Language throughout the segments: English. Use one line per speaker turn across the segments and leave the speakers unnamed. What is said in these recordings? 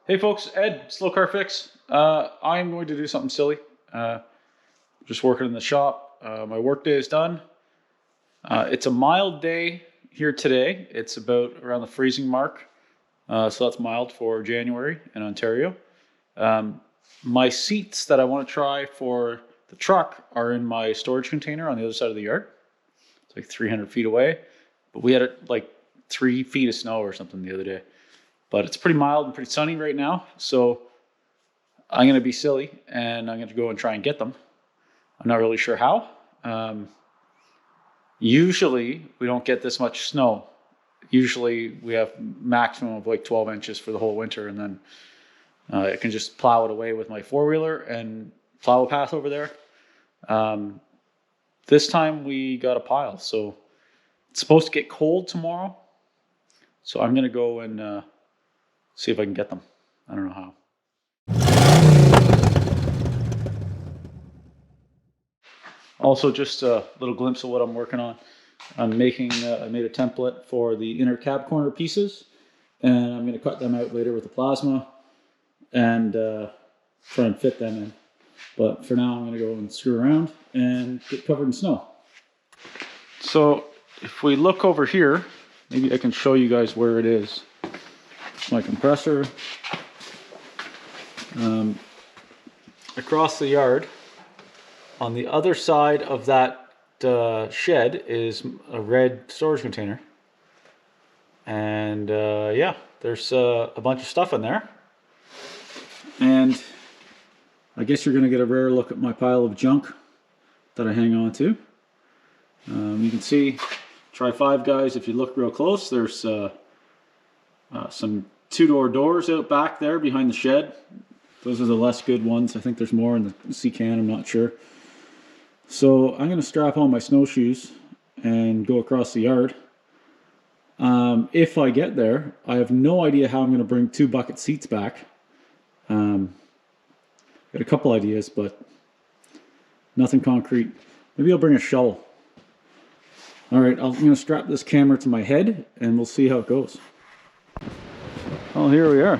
Hey folks, Ed, Slow Car Fix. I'm going to do something silly. Just working in the shop. My work day is done. It's a mild day here today. It's about around the freezing mark. So that's mild for January in Ontario. My seats that I want to try for the truck are in my storage container on the other side of the yard. It's like 300 feet away. But we had like 3 feet of snow or something the other day. But it's pretty mild and pretty sunny right now, so I'm going to be silly and I'm going to go and try and get them. I'm not really sure how. Usually we don't get this much snow. Usually we have maximum of like 12 inches for the whole winter, and then I can just plow it away with my four-wheeler and plow a path over there. This time we got a pile, so it's supposed to get cold tomorrow. So I'm going to go and see if I can get them. I don't know how. Also, just a little glimpse of what I'm working on. I'm making, I made a template for the inner cab corner pieces, and I'm going to cut them out later with the plasma and try and fit them in. But for now, I'm going to go and screw around and get covered in snow. So if we look over here, maybe I can show you guys where it is. My compressor. Across the yard, on the other side of that shed is a red storage container. And yeah, there's a bunch of stuff in there. And I guess you're going to get a rare look at my pile of junk that I hang on to. You can see, try five guys, if you look real close, there's some two-door doors out back there behind the shed. Those are the less good ones. I think there's more in the sea can, I'm not sure. So I'm going to strap on my snowshoes and go across the yard. If I get there, I have no idea how I'm going to bring 2 bucket seats back. Got a couple ideas, but nothing concrete. Maybe I'll bring a shovel. Alright, I'm going to strap this camera to my head and we'll see how it goes. Oh, here we are.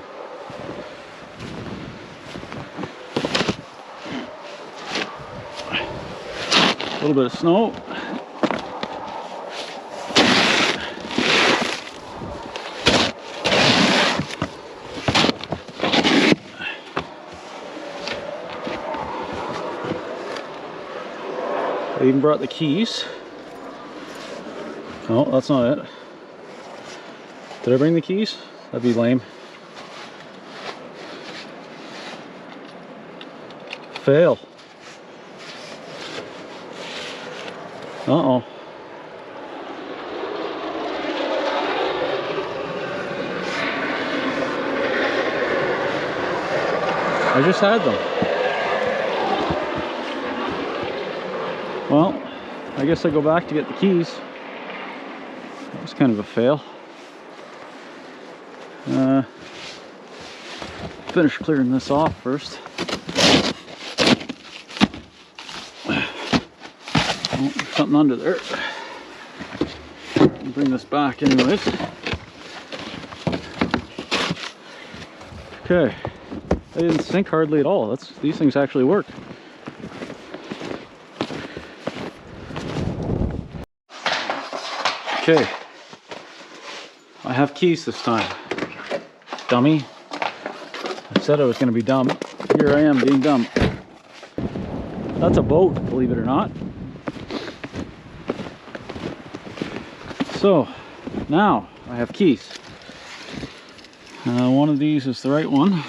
A little bit of snow. I even brought the keys. Oh, that's not it. Did I bring the keys? That'd be lame. Fail. Uh-oh. I just had them. Well, I guess I go back to get the keys. That was kind of a fail. Finish clearing this off first. Oh, there's something under there. I'll bring this back anyways. Okay, they didn't sink hardly at all. These things actually work. Okay, I have keys this time. Dummy. I said I was going to be dumb. Here I am being dumb. That's a boat, believe it or not. So, now I have keys. One of these is the right one.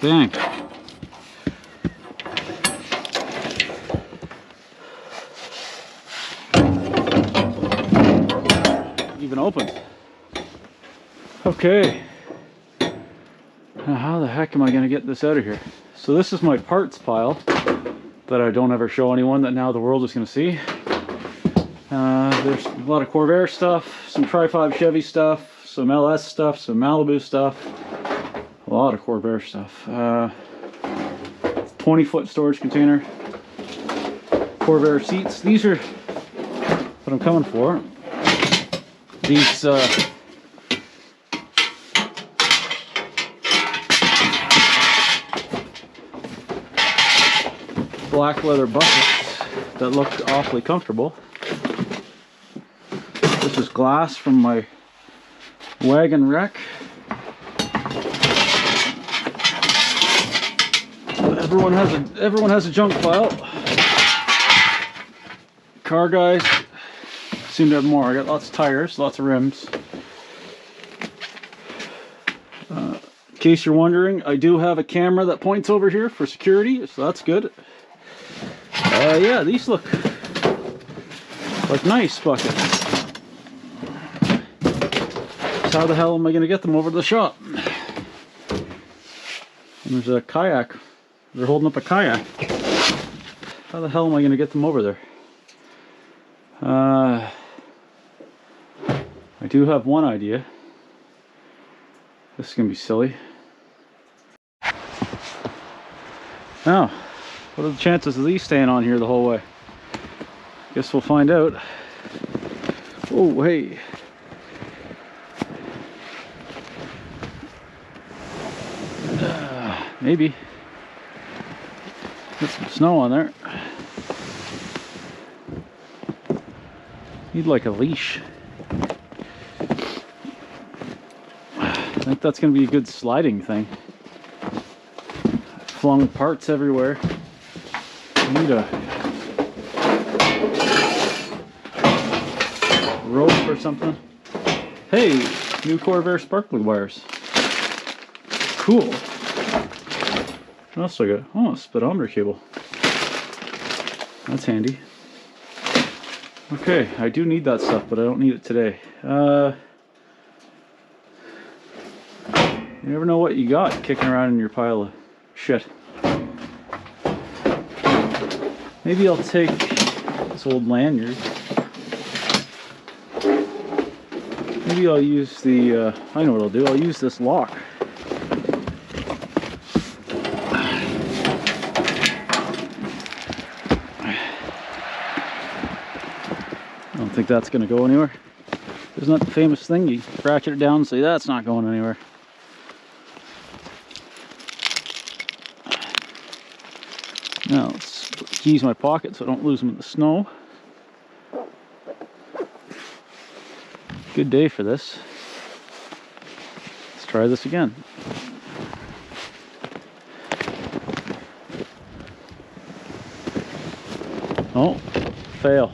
Bang. Even opens. Okay. Now how the heck am I going to get this out of here? So this is my parts pile that I don't ever show anyone, that now the world is going to see. There's a lot of Corvair stuff, some Tri-5 Chevy stuff, some LS stuff, some Malibu stuff, a lot of Corvair stuff. 20-foot storage container, Corvair seats. These are what I'm coming for. These black leather buckets that look awfully comfortable. This is glass from my wagon wreck. Everyone has a junk pile. Car guys seem to have more. I got lots of tires, lots of rims. In case you're wondering, I do have a camera that points over here for security, so that's good. Yeah, these look like nice buckets. So how the hell am I going to get them over to the shop? And there's a kayak. They're holding up a kayak. How the hell am I going to get them over there? I do have one idea. This is going to be silly. Now, what are the chances of these staying on here the whole way? Guess we'll find out. Oh, hey. Maybe. Get some snow on there. Need like a leash. I think that's going to be a good sliding thing. Flung parts everywhere. I need a rope or something. Hey, new Corvair sparkly wires. Cool. What else do I got? Oh, a speedometer cable. That's handy. Okay, I do need that stuff, but I don't need it today. You never know what you got kicking around in your pile of shit. Maybe I'll take this old lanyard. Maybe I'll use the, I know what I'll do, I'll use this lock. I don't think that's going to go anywhere. Isn't that the famous thing? You ratchet it down and say that's not going anywhere. Now let's put the keys in my pocket so I don't lose them in the snow. Good day for this. Let's try this again. Oh, fail.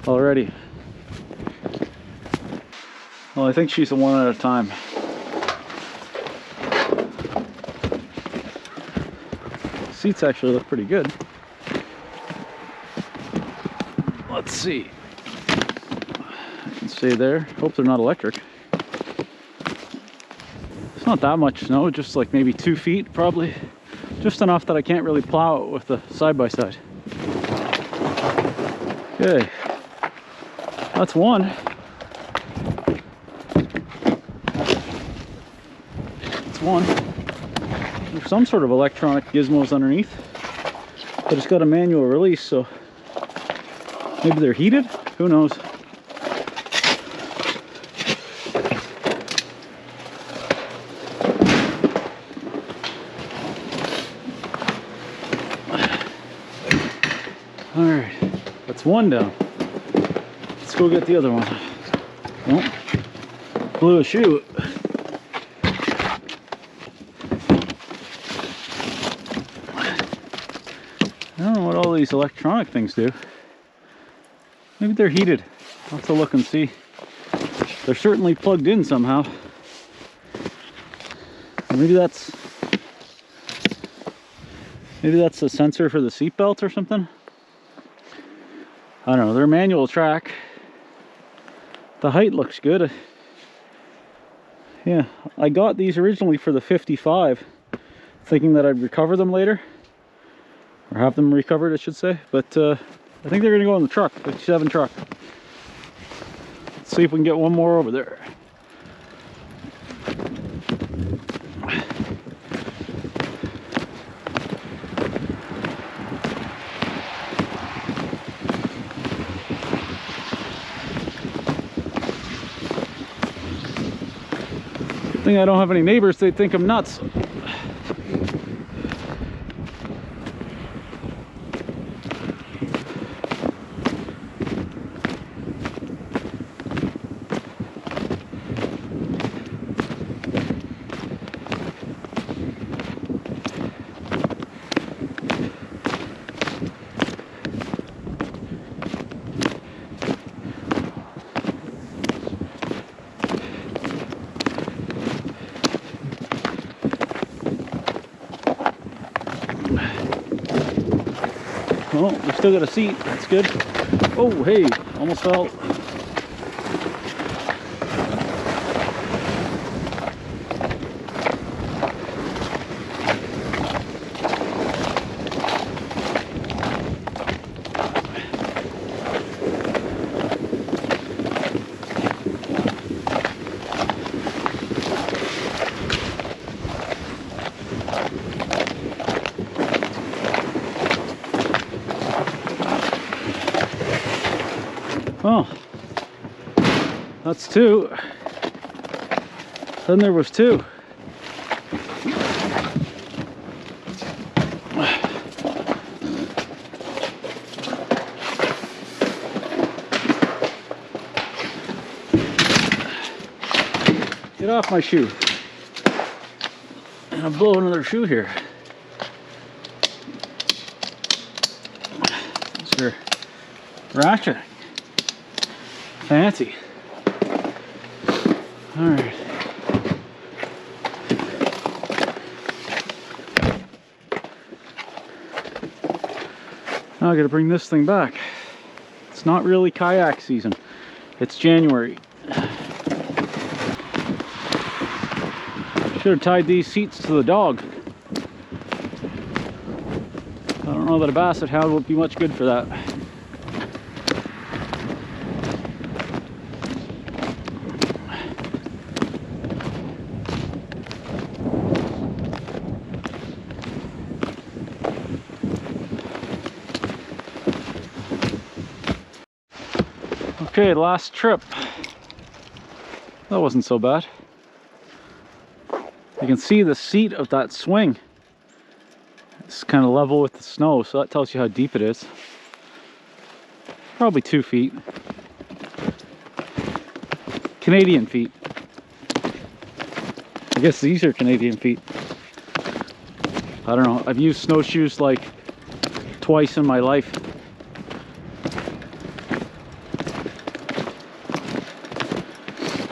Already. Well, I think she's a one at a time. Seats actually look pretty good. Let's see. I can stay there. Hope they're not electric. It's not that much snow, just like maybe 2 feet, probably. Just enough that I can't really plow it with the side-by-side. Okay. That's one. That's one. There's some sort of electronic gizmos underneath, but it's got a manual release, so maybe they're heated? Who knows? Alright, that's one down. Let's go get the other one. Oh, blew a shoe. I don't know what all these electronic things do. Maybe they're heated. I'll have to look and see. They're certainly plugged in somehow. Or maybe that's a sensor for the seatbelt or something. I don't know. They're manual track. The height looks good. Yeah, I got these originally for the 55, thinking that I'd recover them later. Or have them recovered, I should say. But I think they're going to go in the truck, 57 truck. Let's see if we can get one more over there. Good thing I don't have any neighbors, they'd think I'm nuts. Oh, we still got a seat. That's good. Oh, hey, almost fell. Oh, that's two. Then there was two. Get off my shoe. And I'll blow another shoe here. Those are ratcheting. Fancy. All right. Now I gotta bring this thing back. It's not really kayak season. It's January. Should have tied these seats to the dog. I don't know that a basset hound would be much good for that. Okay, last trip. That wasn't so bad. You can see the seat of that swing. It's kind of level with the snow, so that tells you how deep it is. Probably 2 feet. Canadian feet. I guess these are Canadian feet. I don't know. I've used snowshoes like twice in my life.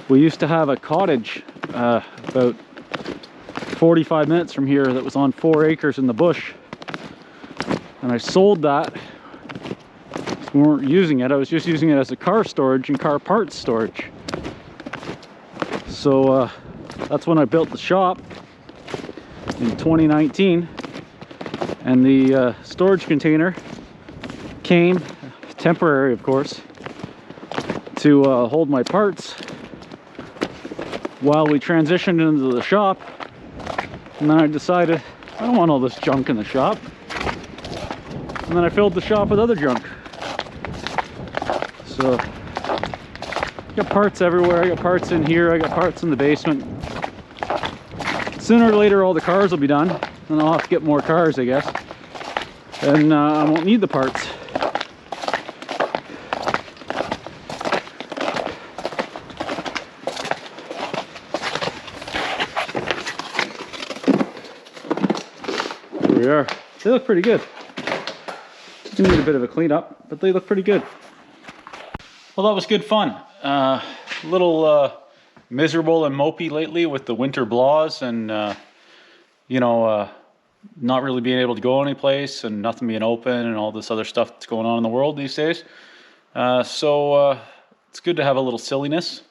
We used to have a cottage about 45 minutes from here that was on 4 acres in the bush, and I sold that. We weren't using it. I was just using it as a car storage and car parts storage. So that's when I built the shop in 2019, and the storage container came, temporary of course, to hold my parts while we transitioned into the shop. And then I decided I don't want all this junk in the shop, and then I filled the shop with other junk. So I got parts everywhere. I got parts in here, I got parts in the basement. Sooner or later all the cars will be done, and I'll have to get more cars, I guess, and I won't need the parts. There we are. They look pretty good. They need a bit of a cleanup, but they look pretty good. Well, that was good fun. A little miserable and mopey lately with the winter blaws, and you know, not really being able to go anyplace and nothing being open and all this other stuff that's going on in the world these days. So it's good to have a little silliness,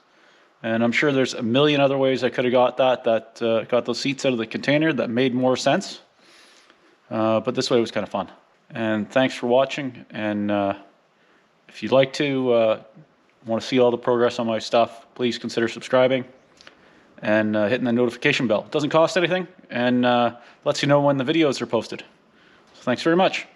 and I'm sure there's a million other ways I could have got got those seats out of the container that made more sense. But this way was kind of fun. And thanks for watching, and if you'd like to want to see all the progress on my stuff, please consider subscribing and hitting the notification bell. It doesn't cost anything, and lets you know when the videos are posted. So thanks very much.